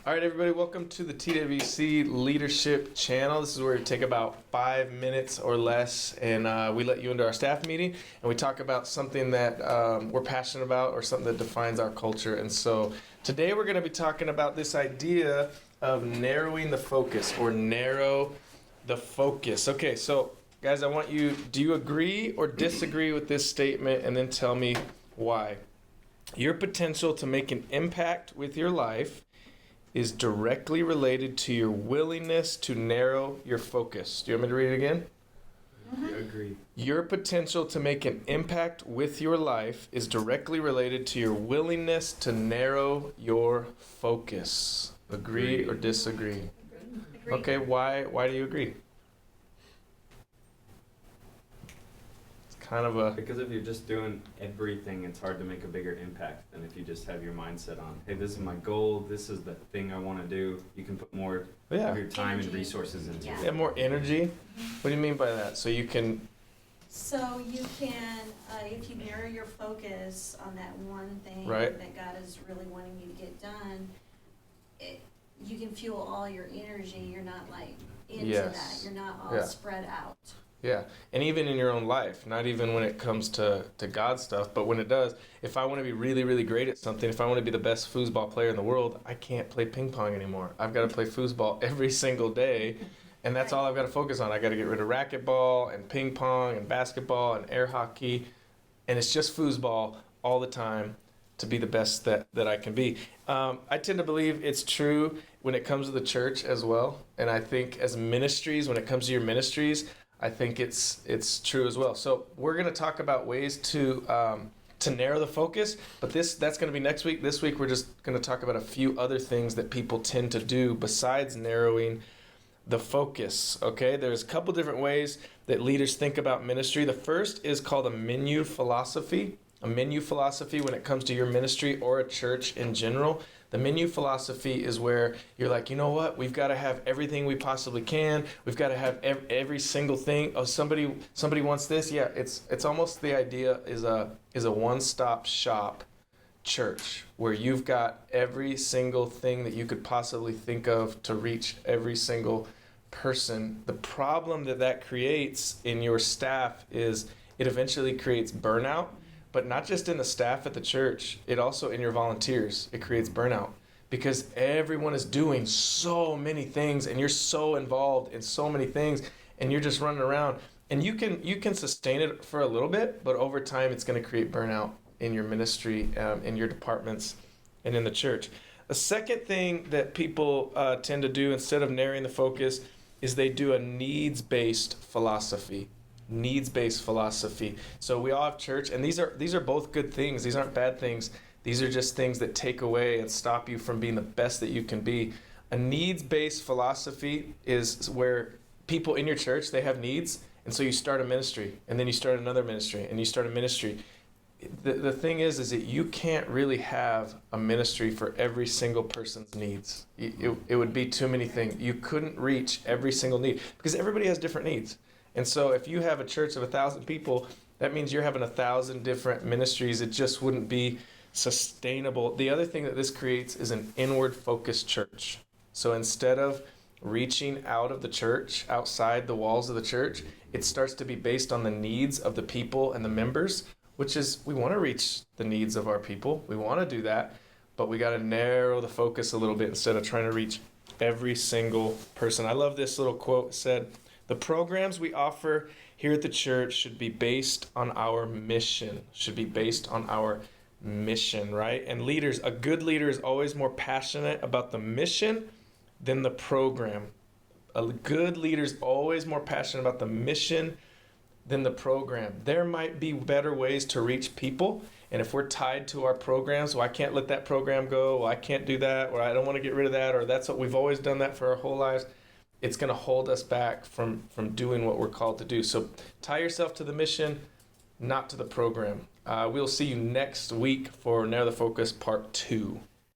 All right, everybody, welcome to the TWC Leadership Channel. This is where we take about 5 minutes or less, and we let you into our staff meeting, and we talk about something that we're passionate about or something that defines our culture. And so today we're going to be talking about this idea of narrowing the focus, or narrow the focus. Okay, so guys, I want you, do you agree or disagree with this statement? And then tell me why. Your potential to make an impact with your life is directly related to your willingness to narrow your focus. Do you want me to read it again? I agree. Your potential to make an impact with your life is directly related to your willingness to narrow your focus. Agree or disagree? Agree. Okay, why do you agree? Kind of a... Because if you're just doing everything, it's hard to make a bigger impact than if you just have your mindset on, hey, this is my goal, this is the thing I want to do. You can put more of your time and resources into it. Yeah, more energy? What do you mean by that? So you can... So you can, if you narrow your focus on that one thing Right. that God is really wanting you to get done, you can fuel all your energy. You're not like into Yes. that. You're not all spread out. Yeah, and even in your own life, not even when it comes to God stuff, but when it does, if I want to be really, really great at something, if I want to be the best foosball player in the world, I can't play ping pong anymore. I've got to play foosball every single day, and that's all I've got to focus on. I got to get rid of racquetball and ping pong and basketball and air hockey, and it's just foosball all the time to be the best that I can be. I tend to believe it's true when it comes to the church as well, and I think as ministries, when it comes to your ministries, I think it's true as well. So we're going to talk about ways to narrow the focus, but that's going to be next week. This week we're just going to talk about a few other things that people tend to do besides narrowing the focus. Okay, there's a couple different ways that leaders think about ministry. The first is called a menu philosophy. A menu philosophy when it comes to your ministry or a church in general. The menu philosophy is where you're like, you know what? We've got to have everything we possibly can. We've got to have every single thing. Oh, somebody wants this. Yeah, it's almost the idea is a one-stop shop church where you've got every single thing that you could possibly think of to reach every single person. The problem that creates in your staff is it eventually creates burnout. But not just in the staff at the church, it also in your volunteers, it creates burnout because everyone is doing so many things and you're so involved in so many things and you're just running around and you can sustain it for a little bit, but over time it's going to create burnout in your ministry, in your departments, and in the church. The second thing that people tend to do instead of narrowing the focus is they do a needs-based philosophy. Needs-based philosophy. So we all have church, and these are both good things. These aren't bad things. These are just things that take away and stop you from being the best that you can be. A needs-based philosophy is where people in your church, they have needs, and so you start a ministry, and then you start another ministry, and you start a ministry. The thing is that you can't really have a ministry for every single person's needs. It would be too many things. You couldn't reach every single need because everybody has different needs. And so if you have a church of 1,000 people, that means you're having 1,000 different ministries. It just wouldn't be sustainable. The other thing that this creates is an inward focused church. So instead of reaching out of the church, outside the walls of the church, it starts to be based on the needs of the people and the members, which is we want to reach the needs of our people. We want to do that, but we got to narrow the focus a little bit instead of trying to reach every single person. I love this little quote. It said, "The programs we offer here at the church should be based on our mission." Should be based on our mission, right? And leaders, a good leader is always more passionate about the mission than the program. A good leader is always more passionate about the mission than the program. There might be better ways to reach people, and if we're tied to our programs, well, I can't let that program go, well, I can't do that, or I don't want to get rid of that, or that's what we've always done that for our whole lives. It's going to hold us back from doing what we're called to do. So tie yourself to the mission, not to the program. We'll see you next week for Narrow the Focus Part 2.